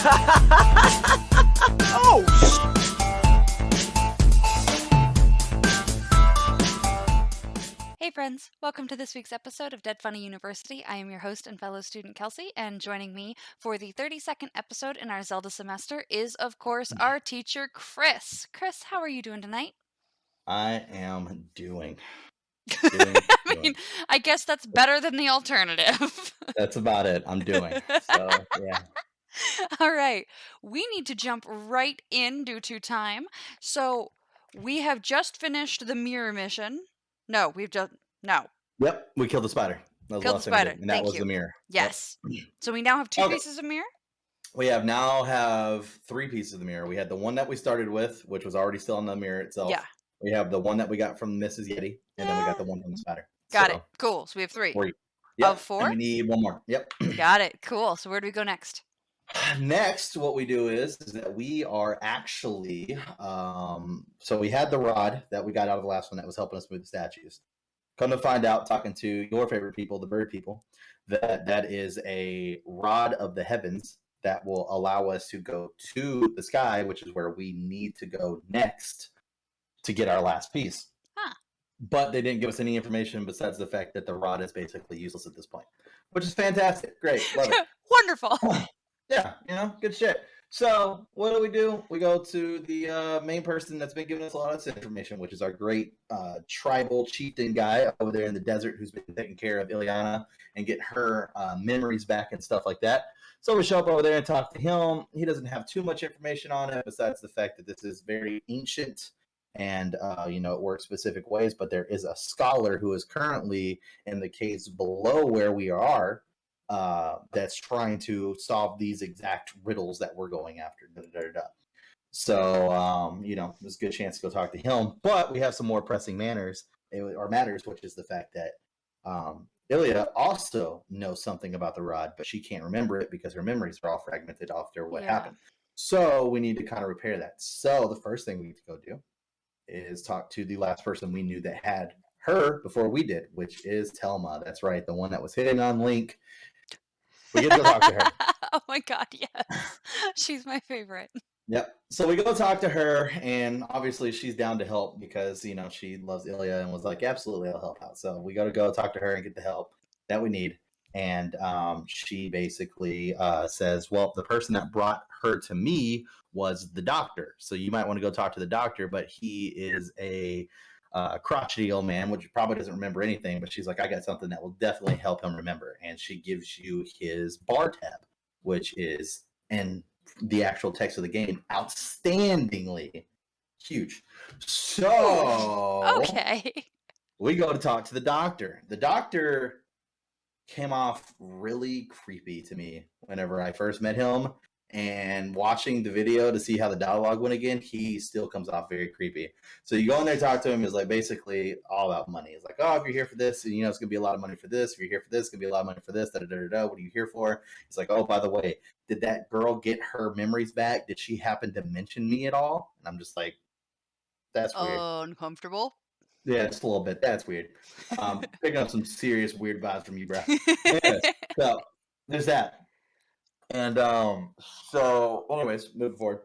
Oh, Hey friends, welcome to this week's episode of Dead Funny University. I am your host and fellow student Kelsey, and joining me for the 32nd episode in our Zelda semester is, of course, our teacher Chris. Chris, how are you doing tonight? I am doing. I mean, I guess that's better than the alternative. That's about it. I'm doing. So, yeah. All right, we need to jump right in due to time. So, we have just finished the mirror mission. No. Yep, we killed the spider. That was the Killed the last thing we spider. did, and that Thank was you. the mirror. Yes. So we now have two Okay. pieces of mirror? We have three pieces of the mirror. We had the one that we started with, which was already still in the mirror itself. Yeah. We have the one that we got from Mrs. Yeti, and then we got the one from the spider. Got it. Cool. So we have three. Yep. Of four? And we need one more. Yep. Got it. Cool. So where do we go next? Next, what we do is that we are actually, so we had the rod that we got out of the last one that was helping us move the statues. Come to find out, talking to your favorite people, the bird people, that is a rod of the heavens that will allow us to go to the sky, which is where we need to go next to get our last piece. Huh. But they didn't give us any information besides the fact that the rod is basically useless at this point, which is fantastic. Great. Love it. Wonderful. Yeah, good shit. So what do? We go to the main person that's been giving us a lot of this information, which is our great tribal chieftain guy over there in the desert who's been taking care of Ileana and getting her memories back and stuff like that. So we show up over there and talk to him. He doesn't have too much information on it besides the fact that this is very ancient and, it works specific ways. But there is a scholar who is currently in the caves below where we are that's trying to solve these exact riddles that we're going after. So, there's a good chance to go talk to him. But we have some more pressing matters, which is the fact that Ilya also knows something about the rod, but she can't remember it because her memories are all fragmented after what happened. So we need to kind of repair that. So the first thing we need to go do is talk to the last person we knew that had her before we did, which is Telma. That's right, the one that was hitting on Link. We get to go talk to her. Oh my god, yes. She's my favorite. Yep. So we go talk to her, and obviously she's down to help because, she loves Ilya and was like, absolutely, I'll help out. So we got to go talk to her and get the help that we need. And she basically says, well, the person that brought her to me was the doctor. So you might want to go talk to the doctor, but he is a crotchety old man, which probably doesn't remember anything, but she's like, I got something that will definitely help him remember. And she gives you his bar tab, which is in the actual text of the game outstandingly huge. So okay, we go to talk to the doctor. The doctor came off really creepy to me whenever I first met him. And watching the video to see how the dialogue went again, he still comes off very creepy. So you go in there, talk to him, is like basically all about money. It's like, oh, if you're here for this, it's going to be a lot of money for this. If you're here for this, it's going to be a lot of money for this. What are you here for? He's like, oh, by the way, did that girl get her memories back? Did she happen to mention me at all? And I'm just like, that's weird. Uncomfortable. Yeah, just a little bit. That's weird. Picking up some serious weird vibes from you, bro. Anyways, so there's that. And so anyways, moving forward,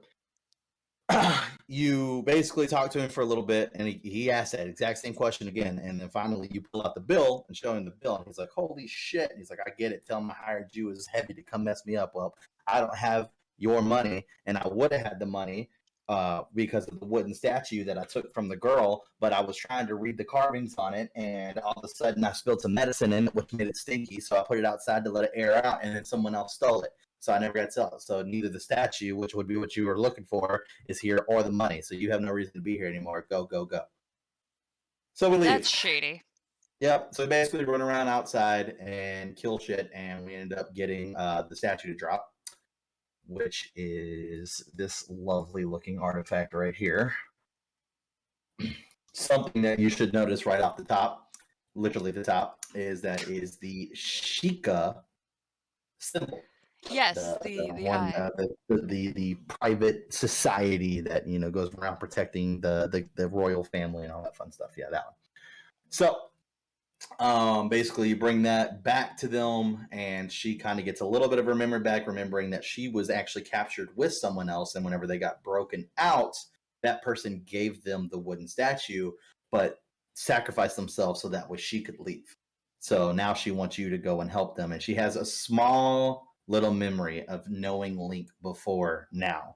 you basically talk to him for a little bit, and he asked that exact same question again, and then finally you pull out the bill and show him the bill, and he's like, holy shit. And he's like, I get it. Tell him I hired you as heavy to come mess me up. Well, I don't have your money, and I would have had the money because of the wooden statue that I took from the girl, but I was trying to read the carvings on it, and all of a sudden I spilled some medicine in it, which made it stinky, so I put it outside to let it air out, and then someone else stole it. So I never got to sell it. So neither the statue, which would be what you were looking for, is here, or the money. So you have no reason to be here anymore. Go, go, go. So we leave. That's shady. Yep. So we basically run around outside and kill shit, and we ended up getting the statue to drop, which is this lovely looking artifact right here. Something that you should notice right off the top, literally the top, is that is the Sheikah symbol. Yes, the private society that goes around protecting the royal family and all that fun stuff. Yeah, that one. So Basically, you bring that back to them, and she kind of gets a little bit of her memory back, remembering that she was actually captured with someone else. And whenever they got broken out, that person gave them the wooden statue, but sacrificed themselves so that way she could leave. So now she wants you to go and help them. And she has a small little memory of knowing Link before now,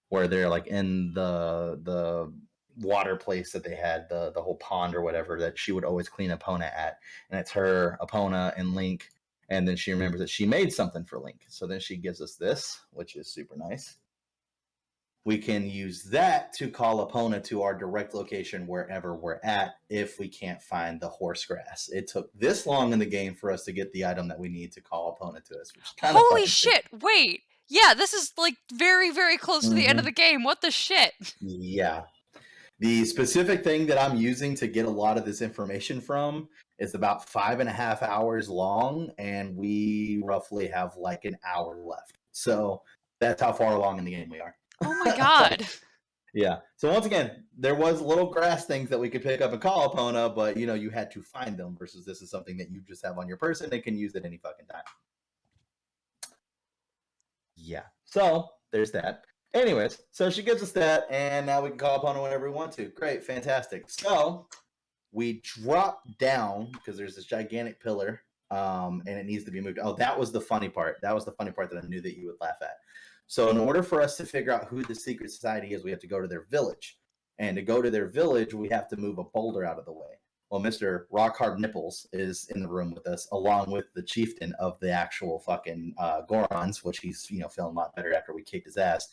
where they're like in the water place that they had, the whole pond or whatever, that she would always clean Epona at. And it's her, Epona, and Link. And then she remembers that she made something for Link. So then she gives us this, which is super nice. We can use that to call Epona to our direct location wherever we're at if we can't find the horse grass. It took this long in the game for us to get the item that we need to call Epona to us, which is kind of Holy fucking shit! Wait, yeah, this is like very, very close to the end of the game. What the shit? Yeah. The specific thing that I'm using to get a lot of this information from is about 5.5 hours long, and we roughly have like an hour left. So that's how far along in the game we are. Oh my god. Yeah. So once again, there was little grass things that we could pick up and call Epona, but you had to find them, versus this is something that you just have on your person and can use at any fucking time. Yeah. So there's that. Anyways, so she gives us that, and now we can call upon her whenever we want to. Great, fantastic. So we drop down because there's this gigantic pillar, and it needs to be moved. Oh, that was the funny part. That was the funny part that I knew that you would laugh at. So in order for us to figure out who the secret society is, we have to go to their village. And to go to their village, we have to move a boulder out of the way. Well, Mr. Rockhard Nipples is in the room with us, along with the chieftain of the actual fucking Gorons, which he's feeling a lot better after we kicked his ass.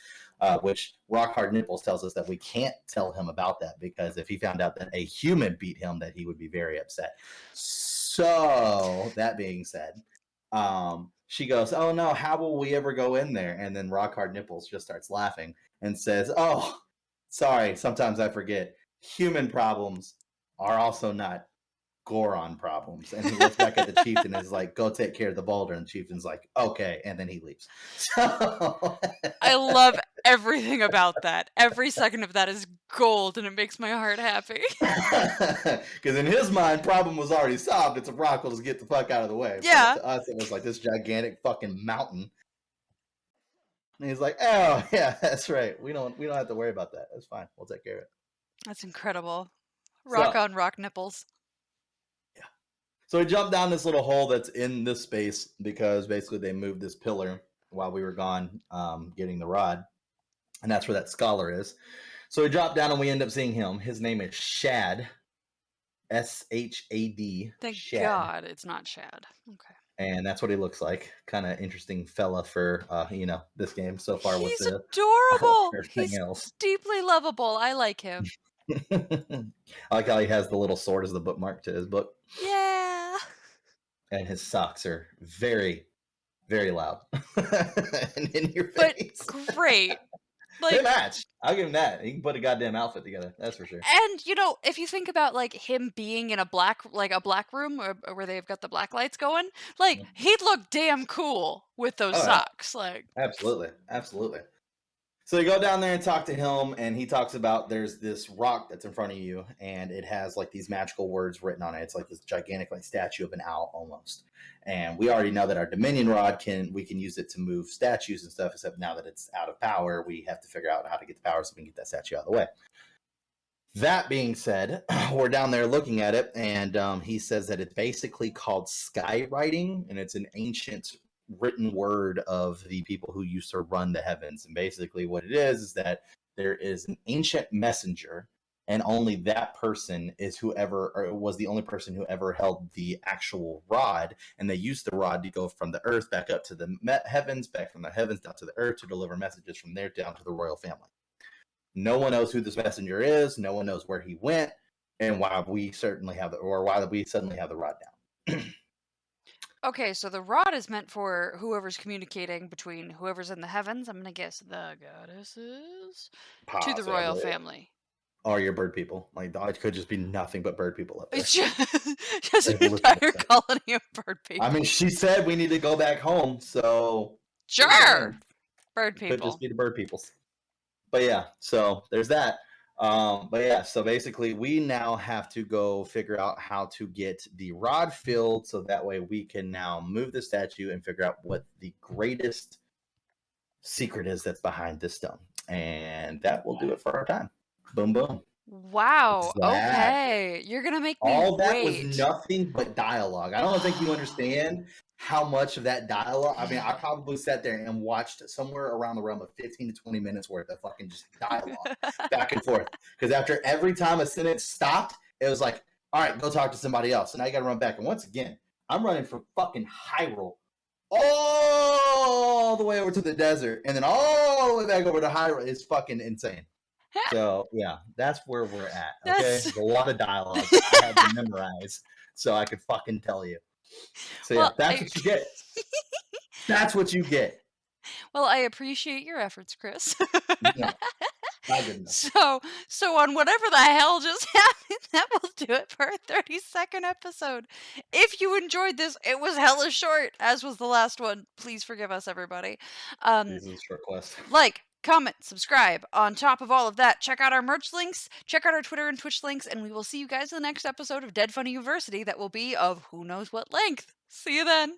Which Rockhard Nipples tells us that we can't tell him about that, because if he found out that a human beat him, that he would be very upset. So that being said, she goes, "Oh no, how will we ever go in there?" And then Rockhard Nipples just starts laughing and says, "Oh, sorry, sometimes I forget. Human problems are also not Goron problems." And he looks back at the chieftain and is like, "Go take care of the boulder." And the chieftain's like, "Okay," and then he leaves. So I love everything about that. Every second of that is gold, and it makes my heart happy. Because in his mind, problem was already solved. It's a rock. We'll just get the fuck out of the way. Yeah. But to us, it was like this gigantic fucking mountain. And he's like, "Oh yeah, that's right. We don't have to worry about that. That's fine. We'll take care of it." That's incredible. Rock on rock nipples. Yeah. So we jumped down this little hole that's in this space because basically they moved this pillar while we were gone getting the rod. And that's where that scholar is. So we drop down and we end up seeing him. His name is Shad. Shad. Thank Shad. God it's not Shad. Okay. And that's what he looks like. Kind of interesting fella for this game so far. He's adorable. He's else. Deeply lovable. I like him. I like how he has the little sword as the bookmark to his book. Yeah. And his socks are very, very loud and in your face. But great. Like, they match. I'll give him that. He can put a goddamn outfit together. That's for sure. And if you think about like him being in a black room where they've got the black lights going, like he'd look damn cool with those socks. Like absolutely. So you go down there and talk to him, and he talks about there's this rock that's in front of you, and it has like these magical words written on it. It's like this gigantic like statue of an owl almost. And we already know that our Dominion rod we can use it to move statues and stuff, except now that it's out of power, we have to figure out how to get the power so we can get that statue out of the way. That being said, we're down there looking at it, and he says that it's basically called Skywriting, and it's an ancient written word of the people who used to run the heavens. And basically what it is that there is an ancient messenger, and only that person was the only person who ever held the actual rod, and they used the rod to go from the earth back up to the heavens, back from the heavens down to the earth, to deliver messages from there down to the royal family. No one knows who this messenger is. No one knows where he went, and why we suddenly have the rod down. Okay, so the rod is meant for whoever's communicating between whoever's in the heavens. I'm gonna guess the goddesses to the royal family. Or your bird people. Like, it could just be nothing but bird people up there. It's just an entire colony of bird people. I mean, she said we need to go back home, so sure, bird people. Could just be the bird peoples. But yeah, so there's that. But yeah, so basically, we now have to go figure out how to get the rod filled, so that way we can now move the statue and figure out what the greatest secret is that's behind this stone, and that will do it for our time. Boom, boom. Wow. Exactly. Okay. You're gonna make me All that was wait. nothing but dialogue. I don't think you understand how much of that dialogue. I mean, I probably sat there and watched somewhere around the realm of 15 to 20 minutes worth of fucking just dialogue back and forth. Because after every time a sentence stopped, it was like, all right, go talk to somebody else. And I got to run back. And once again, I'm running from fucking Hyrule all the way over to the desert and then all the way back over to Hyrule. It's fucking insane. So yeah, that's where we're at. Okay, That's there's a lot of dialogue that I had to memorize so I could fucking tell you. So yeah, well. that's what you get. That's what you get. Well, I appreciate your efforts, Chris. No, not good enough. So on whatever the hell just happened, that will do it for our 30-second episode. If you enjoyed this, it was hella short, as was the last one. Please forgive us, everybody. This is a short quest. Like, comment, subscribe. On top of all of that, check out our merch links, check out our Twitter and Twitch links, and we will see you guys in the next episode of Dead Funny University that will be of who knows what length. See you then.